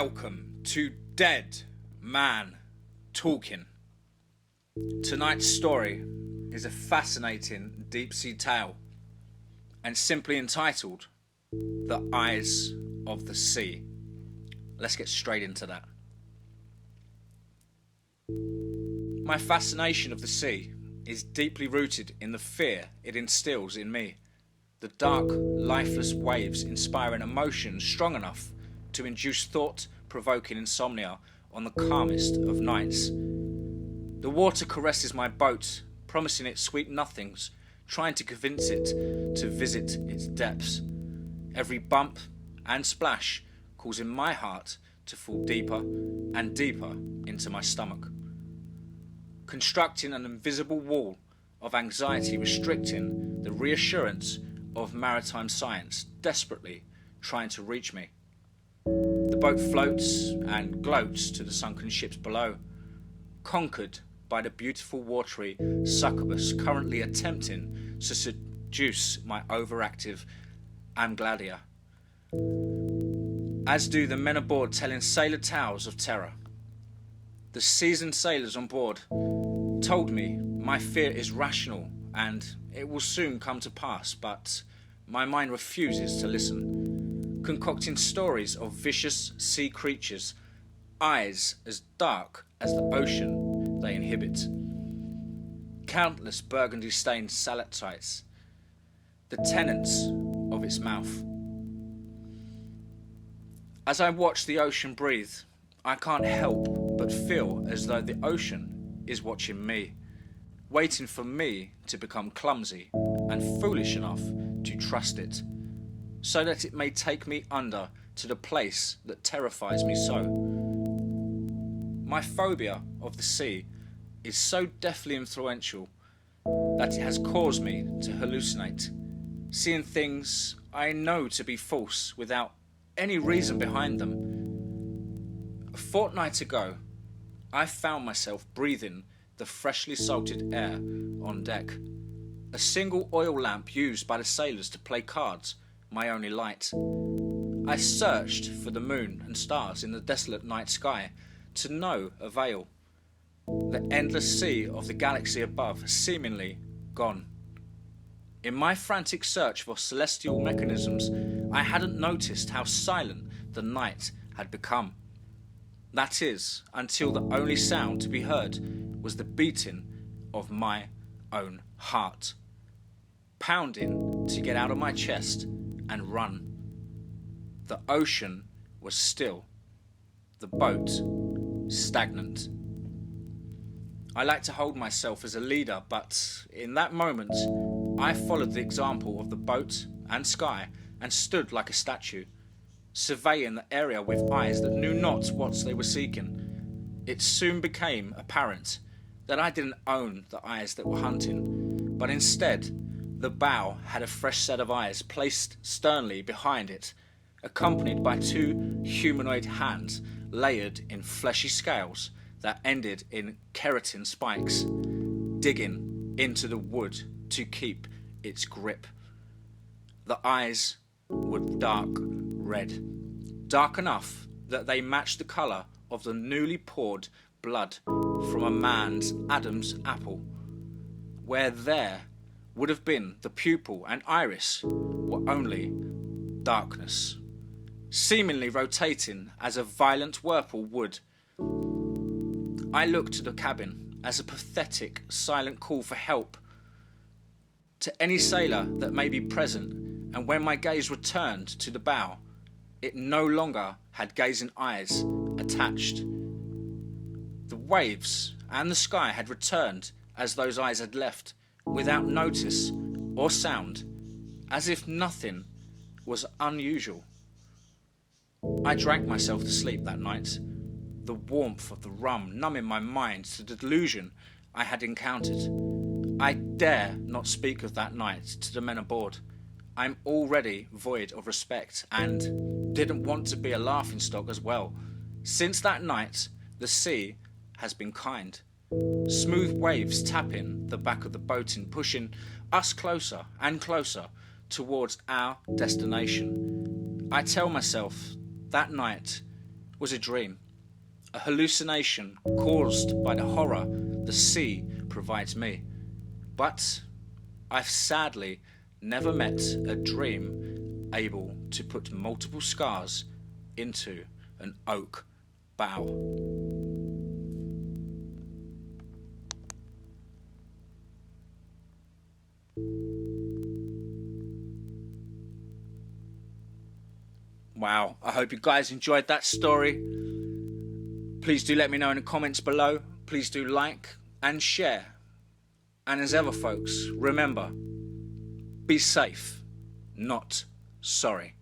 Welcome to Dead Man Talking. Tonight's story is a fascinating deep-sea tale and simply entitled The Eyes of the Sea. Let's get straight into that. My fascination of the sea is deeply rooted in the fear it instills in me. The dark, lifeless waves inspire an emotion strong enough to induce thought-provoking insomnia on the calmest of nights. The water caresses my boat, promising it sweet nothings, trying to convince it to visit its depths. Every bump and splash causing my heart to fall deeper and deeper into my stomach, constructing an invisible wall of anxiety restricting the reassurance of maritime science desperately trying to reach me. The boat floats and gloats to the sunken ships below, conquered by the beautiful watery succubus currently attempting to seduce my overactive amygdala, as do the men aboard telling sailor tales of terror. The seasoned sailors on board told me my fear is rational and it will soon come to pass, but my mind refuses to listen, concocting stories of vicious sea creatures, eyes as dark as the ocean they inhabit, countless burgundy-stained stalactites, the tenants of its mouth. As I watch the ocean breathe, I can't help but feel as though the ocean is watching me, waiting for me to become clumsy and foolish enough to trust it, so that it may take me under to the place that terrifies me so. My phobia of the sea is so deathly influential that it has caused me to hallucinate, seeing things I know to be false without any reason behind them. A fortnight ago, I found myself breathing the freshly salted air on deck. A single oil lamp used by the sailors to play cards, my only light. I searched for the moon and stars in the desolate night sky, to no avail. The endless sea of the galaxy above seemingly gone. In my frantic search for celestial mechanisms, I hadn't noticed how silent the night had become. That is, until the only sound to be heard was the beating of my own heart, pounding to get out of my chest and run. The ocean was still, the boat stagnant. I like to hold myself as a leader, but in that moment, I followed the example of the boat and sky and stood like a statue, surveying the area with eyes that knew not what they were seeking. It soon became apparent that I didn't own the eyes that were hunting, but instead, the bow had a fresh set of eyes placed sternly behind it, accompanied by two humanoid hands layered in fleshy scales that ended in keratin spikes, digging into the wood to keep its grip. The eyes were dark red, dark enough that they matched the colour of the newly poured blood from a man's Adam's apple. Where there would have been the pupil and iris were only darkness, seemingly rotating as a violent whirlpool would. I looked to the cabin as a pathetic, silent call for help to any sailor that may be present, and when my gaze returned to the bow, it no longer had gazing eyes attached. The waves and the sky had returned as those eyes had left, without notice or sound, as if nothing was unusual. I drank myself to sleep that night, the warmth of the rum numbing my mind to the delusion I had encountered. I dare not speak of that night to the men aboard. I am already void of respect and didn't want to be a laughingstock as well. Since that night, the sea has been kind. Smooth waves tapping the back of the boat and pushing us closer and closer towards our destination. I tell myself that night was a dream, a hallucination caused by the horror the sea provides me. But I've sadly never met a dream able to put multiple scars into an oak bough. Wow, I hope you guys enjoyed that story. Please do let me know in the comments below. Please do like and share. And as ever, folks, remember, be safe, not sorry.